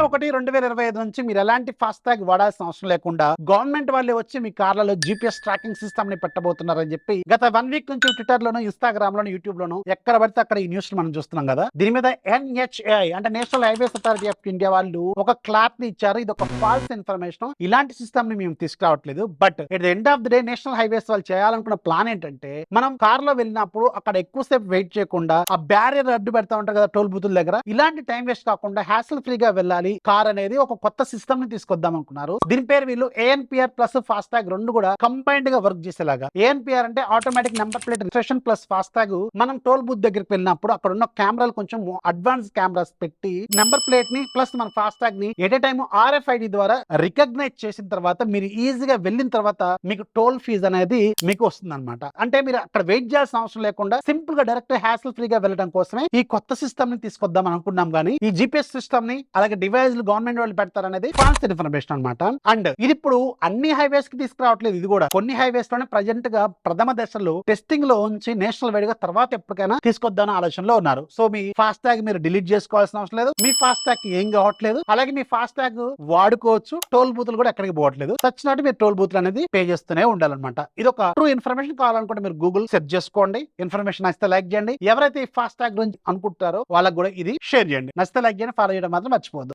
మే 1, 2025 నుంచి మీరు ఎలాంటి ఫాస్టాగ్ వాడాల్సిన అవసరం లేకుండా గవర్నమెంట్ వాళ్ళే వచ్చి మీ కార్లలో జీపీఎస్ ట్రాకింగ్ సిస్టమ్ ని పెట్టబోతున్నారని చెప్పి గత 1 వీక్ నుంచి ట్విట్టర్ లోను, ఇన్స్టాగ్రామ్ లోను, యూట్యూబ్ లోను ఎక్కడ పడితే అక్కడ ఈ న్యూస్ మనం చూస్తున్నాం కదా. దీని మీద NHAI అంటే national highways authority of India వాళ్ళు ఒక క్లాప్ ని ఇచ్చారు. ఇది ఒక ఫాల్స్ ఇన్ఫర్మేషన్. ఇలాంటి సిస్టమ్ ని మేము తీసుకురావట్లేదు. But at the end of the day national highways వాళ్ళు చేయాలనుకున్న ప్లాన్ ఏంటంటే, మనం కార్ లో వెళ్ళినప్పుడు అక్కడ ఎక్కువసేపు వెయిట్ చేయకుండా ఆ బ్యారియర్ అడ్డు పెడతా ఉంటారు కదా టోల్ బూతుల దగ్గర, ఇలాంటి టైం వేస్ట్ కాకుండా హ్యాసిల్ ఫ్రీగా వెళ్ళాలి కార్ అనేది ఒక కొత్త సిస్టమ్ ని తీసుకొద్దాం అనుకున్నారు. దీని పేరు వీళ్ళు ANPR ప్లస్ ఫాస్టాగ్ రెండు కూడా కంబైన్డ్ గా వర్క్ చేసేలాగా. ANPR అంటే automatic number plate registration plus FASTag. మనం టోల్ బూత్ దగ్గరికి వెళ్ళినప్పుడు అక్కడ ఉన్న కెమెరాలు కొంచెం అడ్వాన్స్ కెమెరాస్ పెట్టి నెంబర్ ప్లేట్ ని ప్లస్ మన ఫాస్టాగ్ ని ఎట్ ఏ టైమ్ RFID ద్వారా రికగ్నైజ్ చేసిన తర్వాత మీరు ఈజీగా వెళ్ళిన తర్వాత మీకు టోల్ ఫీజు అనేది మీకు వస్తుంది అనమాట. అంటే మీరు అక్కడ వెయిట్ చేయాల్సిన అవసరం లేకుండా సింపుల్ గా డైరెక్ట్ హ్యాసిల్ ఫ్రీగా వెళ్ళడం కోసమే ఈ కొత్త సిస్టమ్ ని తీసుకొద్దాం అనుకున్నాం. కానీ ఈ GPS సిస్టమ్ ని అలాగే డివైస్ గవర్నమెంట్ వాళ్ళు పెడతారనేది ఫాల్స్ ఇన్ఫర్మేషన్ అనమాట. అండ్ ఇది ఇప్పుడు అన్ని హైవేస్ కి తీసుకురావట్లేదు. ఇది కూడా కొన్ని హైవేస్ లోనే ప్రజెంట్ గా ప్రథమ దశలో టెస్టింగ్ లో ఉంచి నేషనల్ వైడ్ గా తర్వాత ఎప్పటికైనా తీసుకొద్దాం ఆలోచనలో ఉన్నారు. సో మీ ఫాస్టాగ్ మీరు డిలీట్ చేసుకోవాల్సిన అవసరం లేదు. మీ ఫాస్టాగ్ ఏం కావట్లేదు. అలాగే మీ ఫాస్టాగ్ వాడుకోవచ్చు. టోల్ బూతులు కూడా ఎక్కడికి పోవట్లేదు. సచ్చినట్టు మీరు టోల్ బూతులు అనేది పే చేస్తూనే ఉండాలన్నమాట. ఇది ఒక ట్రూ ఇన్ఫర్మేషన్ కావాలనుకుంటే మీరు గూగుల్ సెర్చ్ చేసుకోండి. ఇన్ఫర్మేషన్ నచ్చితే లైక్ చేయండి. ఎవరైతే ఈ ఫాస్టాగ్ గురించి అనుకుంటారో వాళ్ళకి కూడా ఇది షేర్ చేయండి. నచ్చితే లైక్ చేయండి, ఫాలో చేయడం మాత్రం మర్చిపోవద్దు.